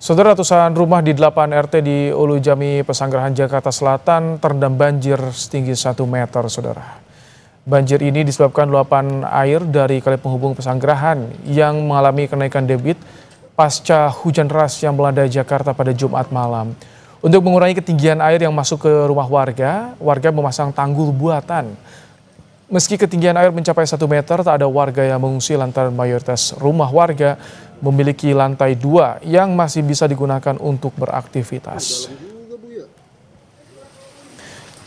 Saudara, ratusan rumah di 8 RT di Ulu Jami, Pesanggerahan, Jakarta Selatan terendam banjir setinggi 1 meter, saudara. Banjir ini disebabkan luapan air dari kali penghubung Pesanggerahan yang mengalami kenaikan debit pasca hujan deras yang melanda Jakarta pada Jumat malam. Untuk mengurangi ketinggian air yang masuk ke rumah warga, warga memasang tanggul buatan. Meski ketinggian air mencapai 1 meter, tak ada warga yang mengungsi lantaran mayoritas rumah warga memiliki lantai 2 yang masih bisa digunakan untuk beraktivitas.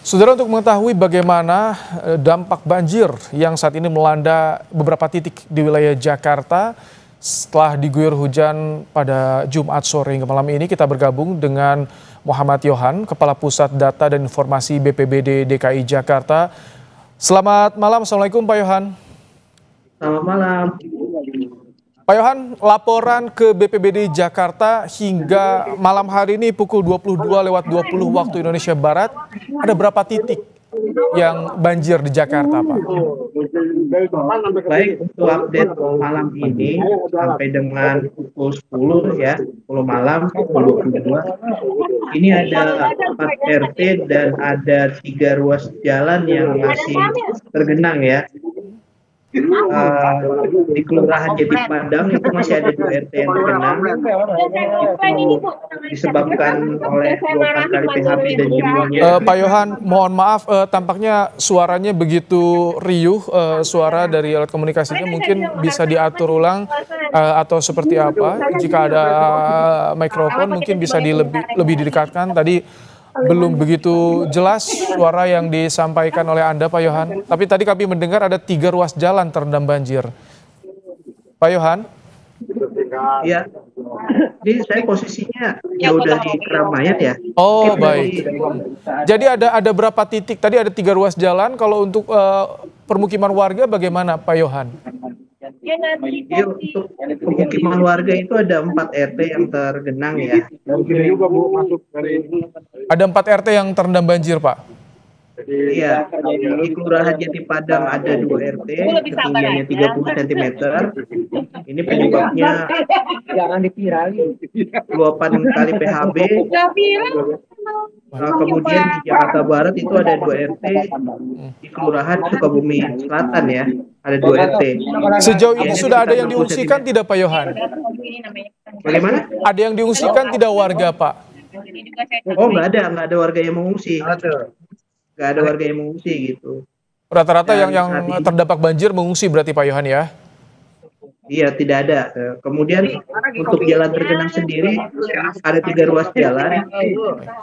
Saudara, untuk mengetahui bagaimana dampak banjir yang saat ini melanda beberapa titik di wilayah Jakarta setelah diguyur hujan pada Jumat sore hingga malam ini, kita bergabung dengan Muhammad Yohan, Kepala Pusat Data dan Informasi BPBD DKI Jakarta. Selamat malam, Assalamualaikum Pak Yohan. Selamat malam. Pak Yohan, laporan ke BPBD Jakarta hingga malam hari ini pukul 22:20 waktu Indonesia Barat, ada berapa titik yang banjir di Jakarta, Pak? Baik, untuk update malam ini sampai dengan pukul 10 ya, 10 malam, pukul 22. Ini ada 4 RT dan ada 3 ruas jalan yang masih tergenang ya. Di Kelurahan Jati Padang itu masih ada 2 RT yang tergenang. Itu disebabkan oleh luapan kali PHB dan jembolnya. Pak Yohan, mohon maaf, tampaknya suaranya begitu riuh, suara dari alat komunikasinya mungkin bisa diatur ulang atau seperti apa. Jika ada mikrofon mungkin bisa lebih didekatkan. Tadi belum begitu jelas suara yang disampaikan oleh Anda, Pak Yohan. Tapi tadi kami mendengar ada 3 ruas jalan terendam banjir. Pak Yohan? Ya, jadi saya posisinya jauh dari keramaian ya. Oh, baik. Jadi ada berapa titik? Tadi ada 3 ruas jalan. Kalau untuk permukiman warga bagaimana, Pak Yohan? Ya, untuk pemukiman warga itu ada 4 RT yang tergenang ya. Ada 4 RT yang terendam banjir, Pak? Iya, di Kelurahan Jati Padang ada 2 RT, ketinggiannya 30 cm. Ini penyebabnya luapan kali PHB. Kemudian di Jakarta Barat itu ada 2 RT, di Kelurahan Sukabumi Selatan ya, ada 2 RT. Sejauh ini sudah ada yang diungsikan tidak, Pak Yohan? Bagaimana? Ada yang diungsikan tidak warga, Pak? Oh, nggak ada warga yang mengungsi. Nggak ada warga yang mengungsi gitu. Rata-rata yang terdampak banjir mengungsi berarti, Pak Yohan ya? Iya, tidak ada. Kemudian untuk jalan tergenang sendiri ada 3 ruas jalan.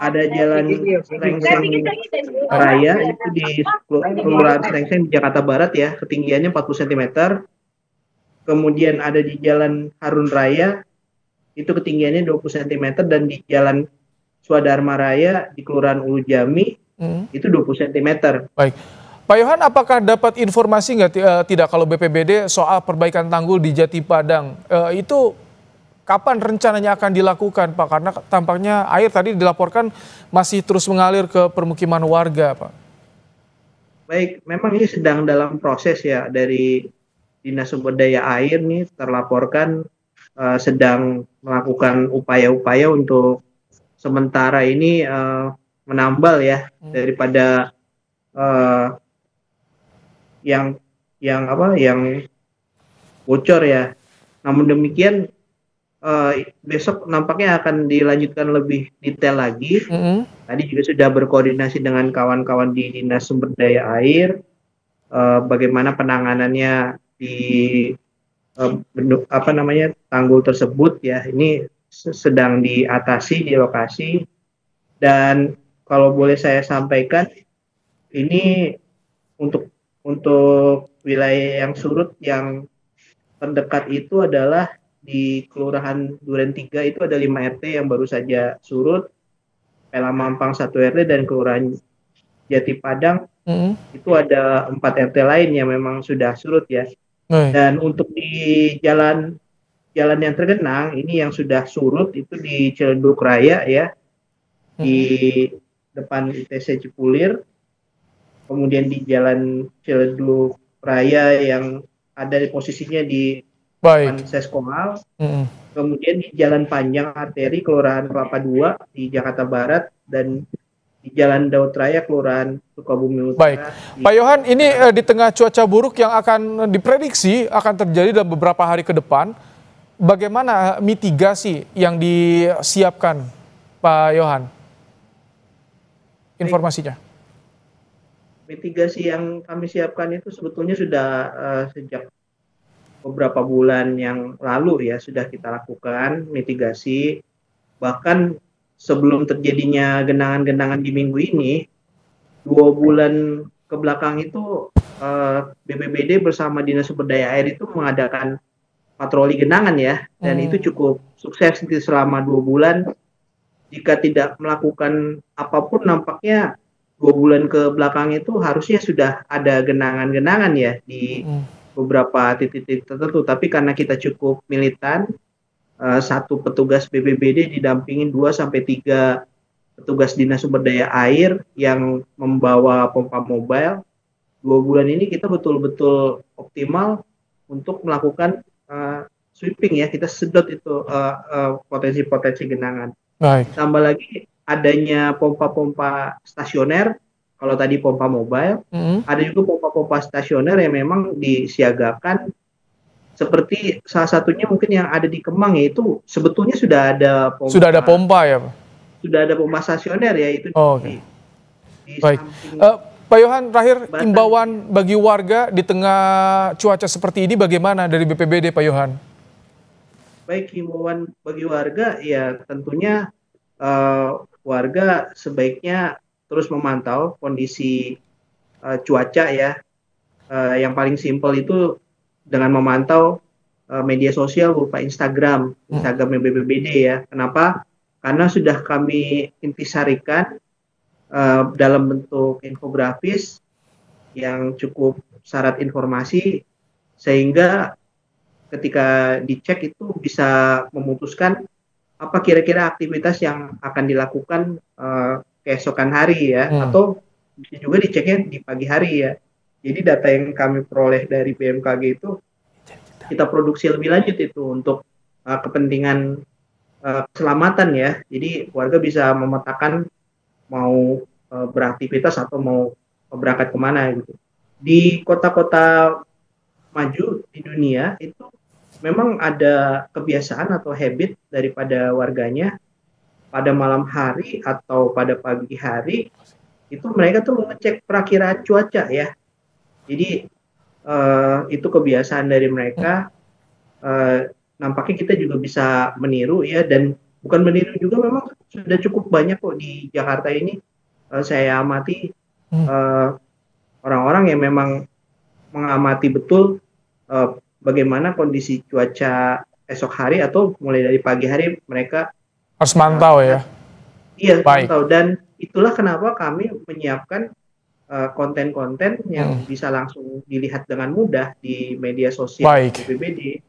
Ada jalan Srengseng Raya itu di Kelurahan Srengseng di Jakarta Barat ya, ketinggiannya 40 cm. Kemudian ada di Jalan Harun Raya itu ketinggiannya 20 cm, dan di Jalan Swadharma Raya di Kelurahan Ulu Jami itu 20 cm. Baik. Pak Yohan, apakah dapat informasi tidak kalau BPBD soal perbaikan tanggul di Jati Padang? Itu kapan rencananya akan dilakukan, Pak? Karena tampaknya air tadi dilaporkan masih terus mengalir ke permukiman warga, Pak. Baik, memang ini sedang dalam proses ya, dari Dinas Sumber Daya Air nih terlaporkan sedang melakukan upaya-upaya untuk sementara ini menambal ya daripada yang bocor ya. Namun demikian besok nampaknya akan dilanjutkan lebih detail lagi. Tadi juga sudah berkoordinasi dengan kawan-kawan di Dinas Sumber Daya Air, bagaimana penanganannya di tanggul tersebut ya. Ini sedang diatasi di lokasi. Dan kalau boleh saya sampaikan, ini untuk wilayah yang surut yang terdekat itu adalah di Kelurahan Duren 3 itu ada 5 RT yang baru saja surut, Pela Mampang 1 RT, dan Kelurahan Jati Padang itu ada 4 RT lain yang memang sudah surut ya. Dan untuk di jalan yang tergenang ini yang sudah surut itu di Ciledug Raya ya, di depan ITC Cipulir. Kemudian di Jalan Ciledug Raya yang ada di posisinya di Baik. Seskomal, Mm-mm. kemudian di Jalan Panjang Arteri Kelurahan Kelapa II di Jakarta Barat, dan di Jalan Daud Raya Kelurahan Sukabumi Baik, Utara di Pak Yohan, ini Jakarta. di tengah cuaca buruk yang akan diprediksi akan terjadi dalam beberapa hari ke depan, bagaimana mitigasi yang disiapkan, Pak Yohan? Informasinya. Mitigasi yang kami siapkan itu sebetulnya sudah sejak beberapa bulan yang lalu ya sudah kita lakukan mitigasi. Bahkan sebelum terjadinya genangan-genangan di minggu ini, 2 bulan ke belakang itu BPBD bersama Dinas Sumber Daya Air itu mengadakan patroli genangan ya, dan itu cukup sukses selama 2 bulan. Jika tidak melakukan apapun, nampaknya 2 bulan ke belakang itu harusnya sudah ada genangan-genangan ya di beberapa titik-titik tertentu. Tapi karena kita cukup militan, satu petugas BPBD didampingin 2 sampai 3 petugas Dinas Sumber Daya Air yang membawa pompa mobile. 2 bulan ini kita betul-betul optimal untuk melakukan sweeping ya, kita sedot itu potensi-potensi genangan. Baik. Tambah lagi adanya pompa-pompa stasioner, kalau tadi pompa mobile, ada juga pompa-pompa stasioner yang memang disiagakan. Seperti salah satunya mungkin yang ada di Kemang, yaitu sebetulnya sudah ada pompa ya, Pak? Sudah ada pompa stasioner ya, itu di baik. Pak Yohan, terakhir imbauan bagi warga di tengah cuaca seperti ini bagaimana dari BPBD, Pak Yohan? Baik, himbauan bagi warga ya tentunya warga sebaiknya terus memantau kondisi cuaca ya. Yang paling simpel itu dengan memantau media sosial berupa Instagram BPBD ya. Kenapa? Karena sudah kami intisarikan dalam bentuk infografis yang cukup syarat informasi, sehingga ketika dicek itu bisa memutuskan apa kira-kira aktivitas yang akan dilakukan keesokan hari ya, atau bisa juga diceknya di pagi hari ya. Jadi data yang kami peroleh dari BMKG itu kita produksi lebih lanjut itu untuk kepentingan keselamatan ya. Jadi warga bisa memetakan mau beraktivitas atau mau berangkat kemana gitu. Di kota-kota maju di dunia itu memang ada kebiasaan atau habit daripada warganya pada malam hari atau pada pagi hari itu mereka tuh mengecek perakiraan cuaca ya. Jadi itu kebiasaan dari mereka. Nampaknya kita juga bisa meniru ya, dan bukan meniru juga, memang sudah cukup banyak kok di Jakarta ini. Saya amati orang-orang yang memang mengamati betul bagaimana kondisi cuaca esok hari atau mulai dari pagi hari, mereka harus mantau ya. Iya, mantau. Dan itulah kenapa kami menyiapkan konten-konten yang bisa langsung dilihat dengan mudah di media sosial BPBD.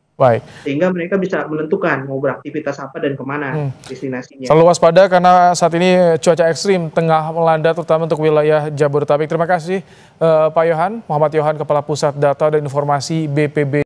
Sehingga mereka bisa menentukan mau beraktivitas apa dan kemana destinasinya. Selalu waspada karena saat ini cuaca ekstrim tengah melanda terutama untuk wilayah Jabodetabek. Terima kasih Pak Yohan, Muhammad Yohan, Kepala Pusat Data dan Informasi BPBD.